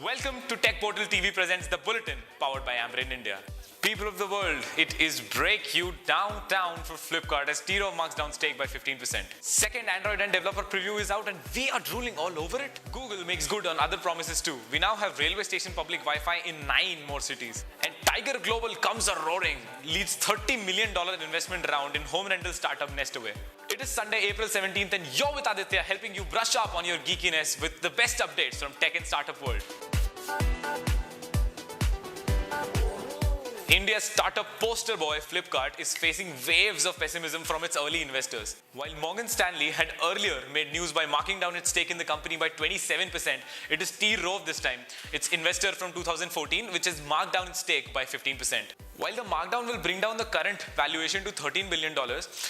Welcome to Tech Portal TV presents The Bulletin, powered by Amrin India. People of the world, it is break you downtown for Flipkart as Tiro marks down stake by 15%. Second Android and developer preview is out and we are drooling all over it. Google makes good on other promises too. We now have railway station public Wi-Fi in 9 more cities. And Tiger Global comes a-roaring, leads $30 million investment round in home rental startup Nestaway. It is Sunday, April 17th and you're with Aditya helping you brush up on your geekiness with the best updates from tech and startup world. India's startup poster boy Flipkart is facing waves of pessimism from its early investors. While Morgan Stanley had earlier made news by marking down its stake in the company by 27%, it is T. Rowe this time, its investor from 2014, which has marked down its stake by 15%. While the markdown will bring down the current valuation to $13 billion,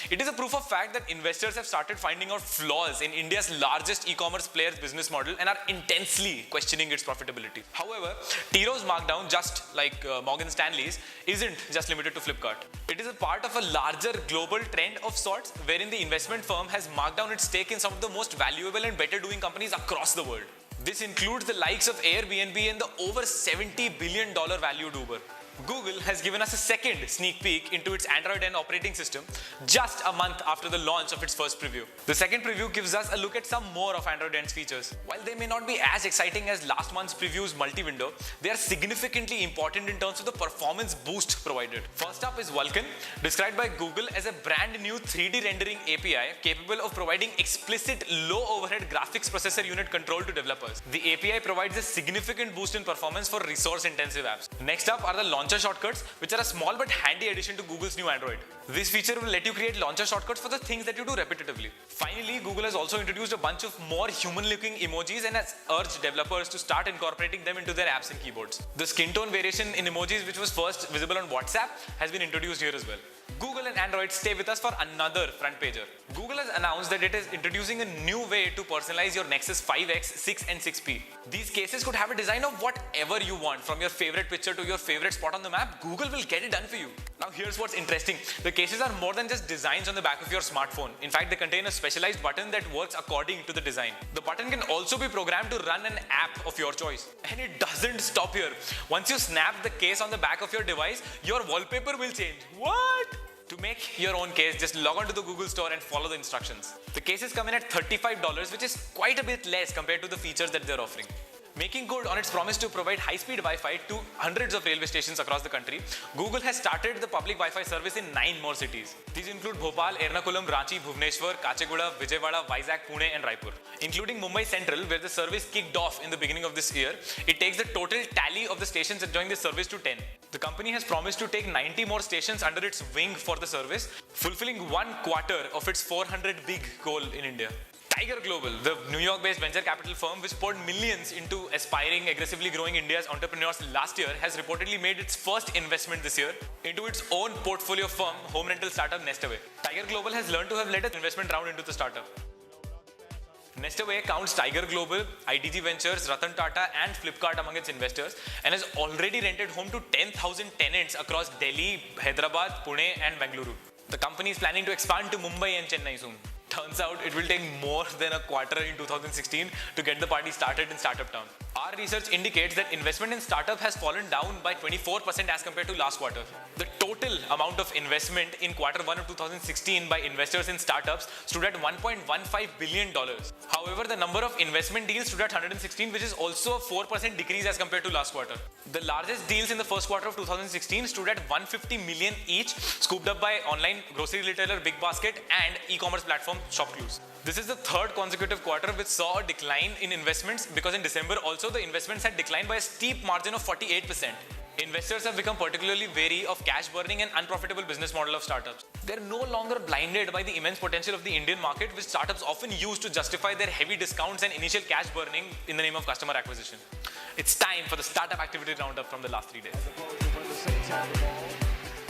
it is a proof of fact that investors have started finding out flaws in India's largest e-commerce player's business model and are intensely questioning its profitability. However, T. Rowe's markdown, just like Morgan Stanley's, isn't just limited to Flipkart. It is a part of a larger global trend of sorts wherein the investment firm has marked down its stake in some of the most valuable and better doing companies across the world. This includes the likes of Airbnb and the over $70 billion valued Uber. Google has given us a second sneak peek into its Android N operating system just a month after the launch of its first preview. The second preview gives us a look at some more of Android N's features. While they may not be as exciting as last month's preview's multi-window, they are significantly important in terms of the performance boost provided. First up is Vulkan, described by Google as a brand new 3D rendering API capable of providing explicit low overhead graphics processor unit control to developers. The API provides a significant boost in performance for resource-intensive apps. Next up are the launcher shortcuts, which are a small but handy addition to Google's new Android. This feature will let you create launcher shortcuts for the things that you do repetitively. Finally, Google has also introduced a bunch of more human-looking emojis and has urged developers to start incorporating them into their apps and keyboards. The skin tone variation in emojis, which was first visible on WhatsApp, has been introduced here as well. Google and Android stay with us for another front pager. Google has announced that it is introducing a new way to personalize your Nexus 5X, 6 and 6P. These cases could have a design of whatever you want, from your favorite picture to your favorite spot on the map. Google will get it done for you. Now here's what's interesting. The cases are more than just designs on the back of your smartphone. In fact, they contain a specialized button that works according to the design. The button can also be programmed to run an app of your choice. And it doesn't stop here. Once you snap the case on the back of your device, your wallpaper will change. What? To make your own case, just log on to the Google Store and follow the instructions. The cases come in at $35, which is quite a bit less compared to the features that they're offering. Making good on its promise to provide high-speed Wi-Fi to hundreds of railway stations across the country, Google has started the public Wi-Fi service in 9 more cities. These include Bhopal, Ernakulam, Ranchi, Bhubaneswar, Kacheguda, Vijayawada, Vizag, Pune and Raipur. Including Mumbai Central, where the service kicked off in the beginning of this year, it takes the total tally of the stations enjoying this service to 10. The company has promised to take 90 more stations under its wing for the service, fulfilling 1/4 of its 400 big goal in India. Tiger Global, the New York-based venture capital firm which poured millions into aspiring, aggressively growing India's entrepreneurs last year, has reportedly made its first investment this year into its own portfolio firm, home rental startup Nestaway. Tiger Global has learned to have led an investment round into the startup. Nestaway counts Tiger Global, IDG Ventures, Ratan Tata and Flipkart among its investors and has already rented home to 10,000 tenants across Delhi, Hyderabad, Pune and Bengaluru. The company is planning to expand to Mumbai and Chennai soon. Turns out it will take more than a quarter in 2016 to get the party started in Startup Town. Our research indicates that investment in startup has fallen down by 24% as compared to last quarter. The total amount of investment in Q1 of 2016 by investors in startups stood at $1.15 billion. However, the number of investment deals stood at 116, which is also a 4% decrease as compared to last quarter. The largest deals in the first quarter of 2016 stood at $150 million each, scooped up by online grocery retailer Big Basket and e-commerce platform ShopClues. This is the third consecutive quarter which saw a decline in investments, because in December also the investments had declined by a steep margin of 48%. Investors have become particularly wary of cash burning and unprofitable business model of startups. They're no longer blinded by the immense potential of the Indian market, which startups often use to justify their heavy discounts and initial cash burning in the name of customer acquisition. It's time for the startup activity roundup from the last 3 days.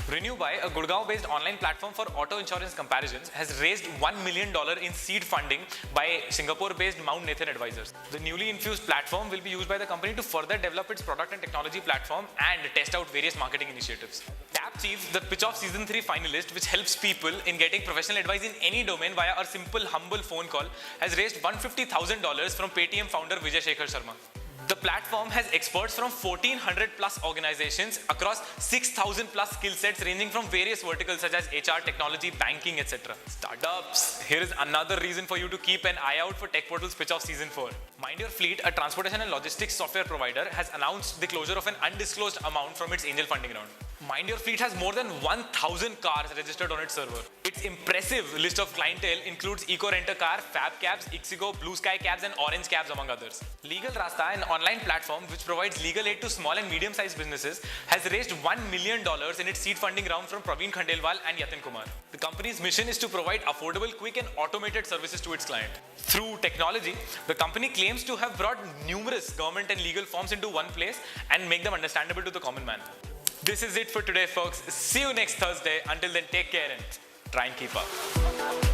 RenewBuy, a Gurgaon-based online platform for auto insurance comparisons, has raised $1 million in seed funding by Singapore-based Mount Nathan Advisors. The newly infused platform will be used by the company to further develop its product and technology platform and test out various marketing initiatives. TapChief, the Pitch of Season 3 finalist, which helps people in getting professional advice in any domain via a simple, humble phone call, has raised $150,000 from Paytm founder Vijay Shekhar Sharma. The platform has experts from 1400 plus organizations across 6000 plus skill sets ranging from various verticals such as HR, technology, banking, etc. Startups. Here is another reason for you to keep an eye out for Tech Portal's pitch of season 4. Mind Your Fleet, a transportation and logistics software provider, has announced the closure of an undisclosed amount from its angel funding round. Mind Your Fleet has more than 1,000 cars registered on its server. Its impressive list of clientele includes Eco Rent a Car, Fab Cabs, Ixigo, Blue Sky Cabs and Orange Cabs among others. Legal Rasta, an online platform which provides legal aid to small and medium-sized businesses, has raised $1 million in its seed funding round from Praveen Khandelwal and Yatin Kumar. The company's mission is to provide affordable, quick and automated services to its client. Through technology, the company claims to have brought numerous government and legal forms into one place and make them understandable to the common man. This is it for today, folks. See you next Thursday. Until then, take care and try and keep up.